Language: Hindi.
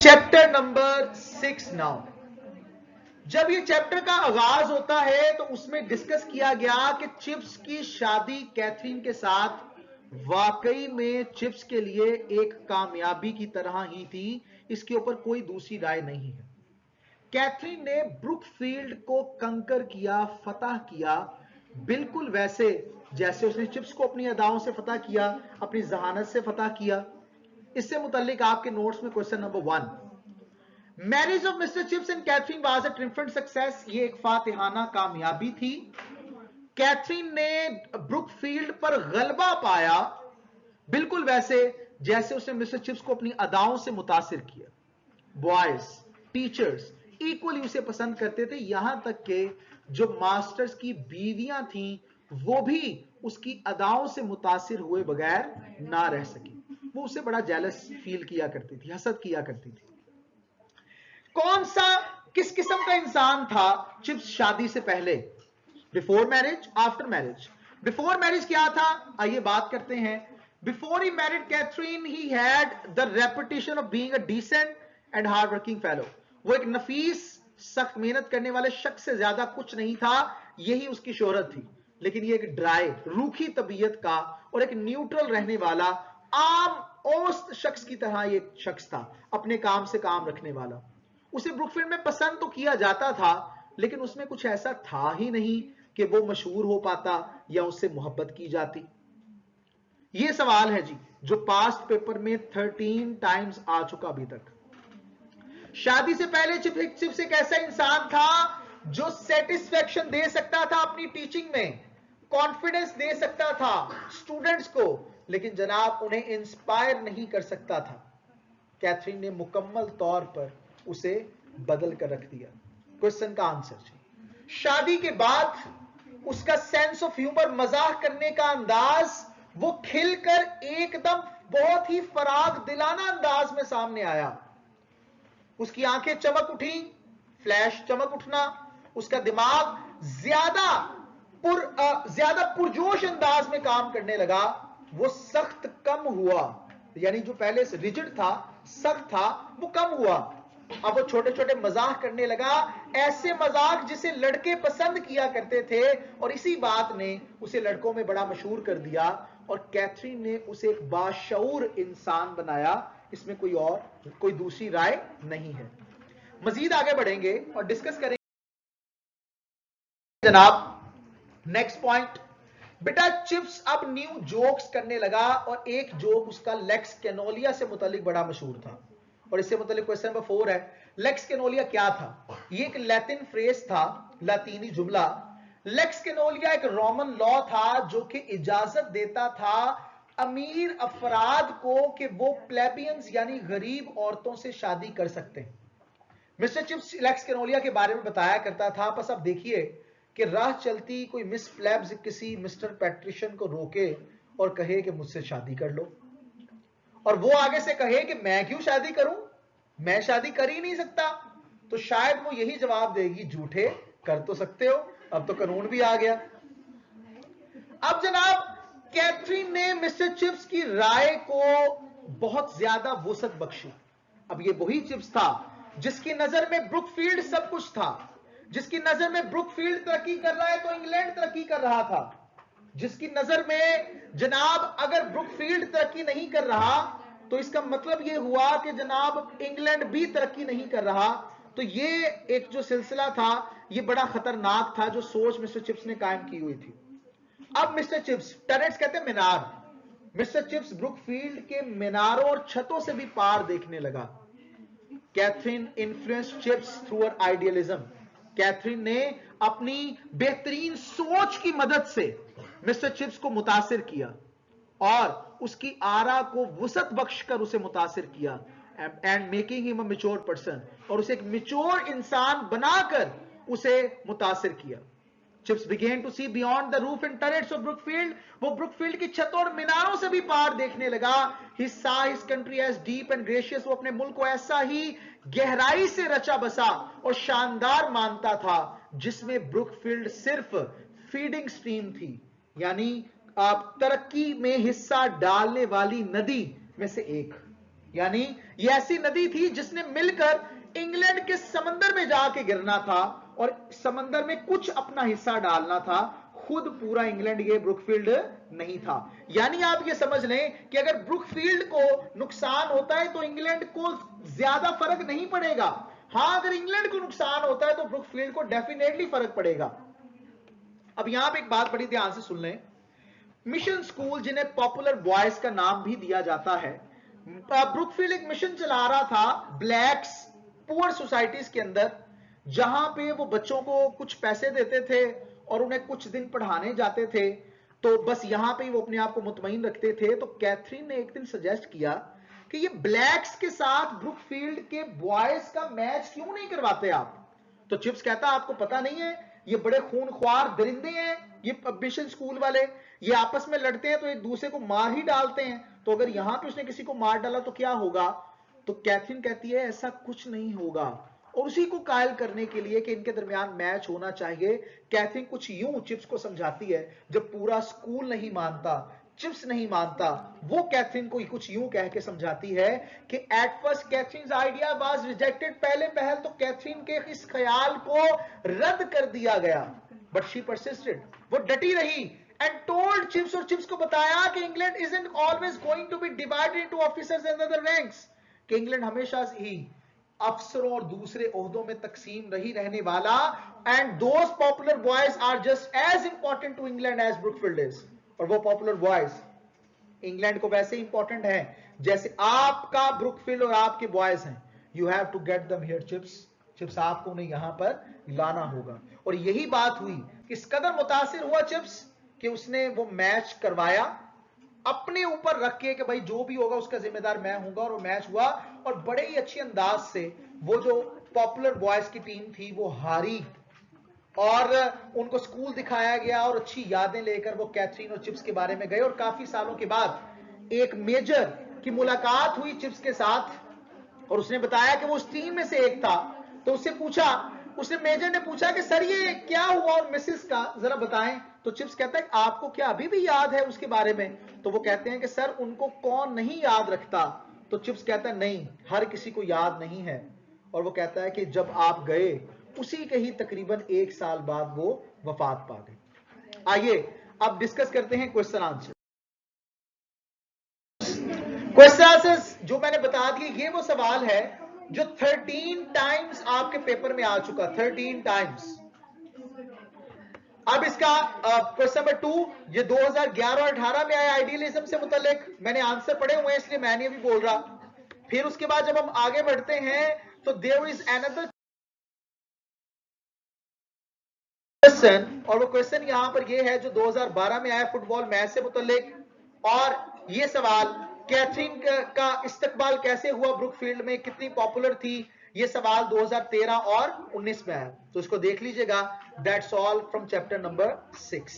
Chapter number 6 now. जब ये चैप्टर का आगाज होता है तो उसमें डिस्कस किया गया कि चिप्स की शादी कैथरीन के साथ वाकई में चिप्स के लिए एक कामयाबी की तरह ही थी, इसके ऊपर कोई दूसरी राय नहीं है। कैथरीन ने ब्रुकफील्ड को कंकर किया, फतह किया, बिल्कुल वैसे जैसे उसने चिप्स को अपनी अदाओं से फतह किया, अपनी जहानत से फतह किया। इससे मुताल्लिक आपके नोट्स में question number 1, marriage of Mister Chips and Catherine was a triumphant success, ये एक फातिहाना कामयाबी थी। कैथरीन ने ब्रुकफील्ड पर गलबा पाया, बिल्कुल वैसे जैसे उसने मिस्टर चिप्स को अपनी अदाओं से मुतासिर किया। बॉयज, टीचर्स इक्वली उसे पसंद करते थे, यहां तक के जो मास्टर्स की बीवियां थीं वो भी उसकी अदाओं से मुतासिर हुए बगैर ना रह सकी। वो उसे बड़ा जेलस फील किया करती थी, हसद किया करती थी। कौन सा किस किस्म का इंसान था चिप्स शादी से पहले? Before marriage, after marriage. Before marriage क्या था, आइए बात करते हैं। Before he married Katherine he had the reputation of being a decent and hard working fellow. वो एक नफीस, सख्त मेहनत करने वाले शख्स से ज्यादा कुछ नहीं था, यही उसकी शोहरत थी। लेकिन ये एक ड्राई, रूखी तबीयत का और एक न्यूट्रल रहने वाला आम औसत शख्स की तरह ये शख्स था, अपने काम से काम रखने वाला। उसे ब्रुकफील्ड में पसंद तो किया जाता था, लेकिन उसमें कुछ ऐसा था ही नहीं कि वो मशहूर हो पाता या उससे मोहब्बत की जाती। ये सवाल है जी जो पास्ट पेपर में 13 टाइम्स आ चुका अभी तक। शादी से पहले चिप्स एक ऐसा इंसान था जो सेटिस्फेक्शन दे सकता था अपनी टीचिंग में, कॉन्फिडेंस दे सकता था स्टूडेंट्स को, लेकिन जनाब उन्हें इंस्पायर नहीं कर सकता था। कैथरीन ने मुकम्मल तौर पर उसे बदल कर रख दिया। क्वेश्चन का आंसर, शादी के बाद उसका सेंस ऑफ ह्यूमर, मजाक करने का अंदाज, वो खिलकर एकदम बहुत ही फराग दिलाना अंदाज में सामने आया। उसकी आंखें चमक उठी, फ्लैश चमक उठना, उसका दिमाग ज्यादा पुरजोश अंदाज में काम करने लगा। वो सख्त कम हुआ, यानी जो पहले से रिजिड था, सख्त था, वो कम हुआ। अब वो छोटे छोटे मजाक करने लगा, ऐसे मजाक जिसे लड़के पसंद किया करते थे, और इसी बात ने उसे लड़कों में बड़ा मशहूर कर दिया और कैथरीन ने उसे एक बाशऊर इंसान बनाया। इसमें कोई दूसरी राय नहीं है। मजीद आगे बढ़ेंगे और डिस्कस करेंगे जनाब। नेक्स्ट पॉइंट, बेटा चिप्स अब न्यू जोक्स करने लगा और एक जोक उसका लेक्स कैनोलिया से मुतालिक बड़ा मशहूर था, और इससे मुतालिक क्वेश्चन नंबर 4 है। लेक्स कैनोलिया क्या था? ये एक लैटिन फ्रेज था, लातीनी जुमला। लेक्स कैनोलिया एक रोमन लॉ था जो कि इजाजत देता था अमीर अफराद को कि वो प्लेबियंस यानी गरीब औरतों से शादी कर सकते हैं। मिस्टर चिप्स लेक्स कैनोलिया के बारे में बताया करता था, बस अब देखिए कि राह चलती कोई मिस प्लेब्स किसी मिस्टर पैट्रिशियन को रोके और कहे कि मुझसे शादी कर लो, और वो आगे से कहे कि मैं क्यों शादी करूं, मैं शादी कर ही नहीं सकता, तो शायद वो यही जवाब देगी, झूठे कर तो सकते हो, अब तो कानून भी आ गया। अब जनाब कैथरीन ने मिस्टर चिप्स की राय को बहुत ज्यादा वुसअत बख्शी। अब ये वही चिप्स था जिसकी नजर में ब्रुकफील्ड सब कुछ था, जिसकी नजर में ब्रुकफील्ड तरक्की कर रहा है तो इंग्लैंड तरक्की कर रहा था, जिसकी नजर में जनाब अगर ब्रुकफील्ड तरक्की नहीं कर रहा तो इसका मतलब यह हुआ कि जनाब इंग्लैंड भी तरक्की नहीं कर रहा। तो ये एक जो सिलसिला था ये बड़ा खतरनाक था जो सोच मिस्टर चिप्स ने कायम की हुई थी। अब मिस्टर चिप्स, टर्रेट्स कहते हैं मीनार, मिस्टर चिप्स ब्रुकफील्ड के मीनारों और छतों से भी पार देखने लगा। कैथरीन इन्फ्लुएंस्ड चिप्स थ्रू हर आइडियलिज्म। कैथरीन ने अपनी बेहतरीन सोच की मदद से मिस्टर चिप्स को मुतासिर किया और उसकी आरा को वुसअत बख्श कर उसे मुतासिर किया, and making him a mature person, और उसे एक मैच्योर इंसान बनाकर उसे मुतासिर किया। Chips began to see beyond the roof and turrets of Brookfield. वो ब्रुकफील्ड की छतों और मीनारों से भी पार देखने लगा। He saw his country as deep and gracious. वो अपने मुल्क को ऐसा ही गहराई से रचा बसा और शानदार मानता था जिसमें ब्रुकफील्ड सिर्फ फीडिंग स्ट्रीम थी, यानी आप तरक्की में हिस्सा डालने वाली नदी में से एक। यानी ये ऐसी नदी थी जिसने मिलकर इंग्लैंड के समंदर में जाके गिरना था और समंदर में कुछ अपना हिस्सा डालना था, खुद पूरा इंग्लैंड ये ब्रुकफील्ड नहीं था। यानी आप ये समझ लें कि अगर ब्रुकफील्ड को नुकसान होता है तो इंग्लैंड को ज्यादा फर्क नहीं पड़ेगा। हां, अगर इंग्लैंड को नुकसान होता है तो ब्रुकफील्ड को डेफिनेटली फर्क पड़ेगा। अब यहां पे एक बात बड़ी ध्यान से सुन लें, मिशन स्कूल जिन्हें पॉपुलर बॉयज का नाम भी दिया जाता है, ब्रुकफील्ड एक मिशन चला रहा था ब्लैक्स पुअर सोसाइटीज के अंदर, जहां पे वो बच्चों को कुछ पैसे देते थे और उन्हें कुछ दिन पढ़ाने जाते थे, तो बस यहां पे वो अपने आप को मुतमईन रखते थे। तो कैथरीन ने एक दिन सजेस्ट किया कि ये ब्लैक्स के साथ ब्रुकफील्ड के बॉयज का मैच क्यों नहीं करवाते आप। तो चिप्स कहता आपको पता नहीं है, ये बड़े खूनख्वार दरिंदे हैं ये मिशन स्कूल वाले, ये आपस में लड़ते हैं तो एक दूसरे को मार ही डालते हैं, तो अगर यहां पे उसने किसी को मार डाला तो क्या होगा। तो कैथरीन कहती है ऐसा कुछ नहीं होगा, और उसी को कायल करने के लिए कि इनके दरमियान मैच होना चाहिए, कैथरीन कुछ यूं चिप्स को समझाती है। जब पूरा स्कूल नहीं मानता, चिप्स नहीं मानता, वो कैथरीन को कुछ यूं कह के समझाती है कि at first Katherine idea was rejected, पहले पहल तो कैथरीन के इस ख्याल को रद्द कर दिया गया, बट शी परसिस्टेड, वो डटी रही एंड टोल्ड चिप्स, और चिप्स को बताया कि England isn't always going to be divided into officers and other ranks, कि इंग्लैंड हमेशा ही अफसरों और दूसरे ओहदों में तकसीम रही रहने वाला, and those popular boys are just as important to England as Brookfield is, और वो पॉपुलर बॉयज इंग्लैंड को वैसे इंपॉर्टेंट है जैसे आपका ब्रुकफील्ड और आपके बॉयज हैं। You have to get them here Chips, Chips आपको उन्हें यहां पर लाना होगा। और यही बात हुई, किस कदर मुतासिर हुआ चिप्स कि उसने वो मैच करवाया अपने ऊपर रख के कि भाई जो भी होगा उसका जिम्मेदार मैं हूंगा, और वो मैच हुआ और बड़े ही अच्छे अंदाज से वो जो पॉपुलर बॉयज की टीम थी वो हारी, और उनको स्कूल दिखाया गया और अच्छी यादें लेकर वो कैथरीन और चिप्स के बारे में गए। और काफी सालों के बाद एक मेजर की मुलाकात हुई चिप्स के साथ, और उसने बताया कि वो उस टीम में से एक था। तो उससे पूछा, उसने मेजर ने पूछा कि सर ये क्या हुआ और मिसेस का जरा बताएं। तो चिप्स कहता है आपको क्या अभी भी याद है उसके बारे में। तो वो कहते हैं कि सर उनको कौन नहीं याद रखता। तो चिप्स कहता है नहीं, हर किसी को याद नहीं है। और वो कहता है कि जब आप गए उसी के ही तकरीबन 1 साल बाद वो वफात पा गए। आइए अब डिस्कस करते हैं क्वेश्चन आंसर। क्वेश्चन आंसर जो मैंने बता दिए, ये वो सवाल है जो 13 टाइम्स आपके पेपर में आ चुका, 13 टाइम्स। अब इसका क्वेश्चन नंबर 2, ये 2011 और 18 में आया आइडियलिज्म से मुतालिक, मैंने आंसर पढ़े हुए हैं इसलिए मैं नहीं भी बोल रहा। फिर उसके बाद जब हम आगे बढ़ते हैं तो देयर इज अनदर क्वेश्चन, और वो क्वेश्चन यहां पर ये है जो 2012 में आया फुटबॉल मैच से मुतालिक, और ये सवाल कैथरीन का इस्तकबाल कैसे हुआ ब्रुकफील्ड में, कितनी पॉपुलर थी, ये सवाल 2013 और 19 में आया। तो इसको देख लीजिएगा। That's all from chapter number 6।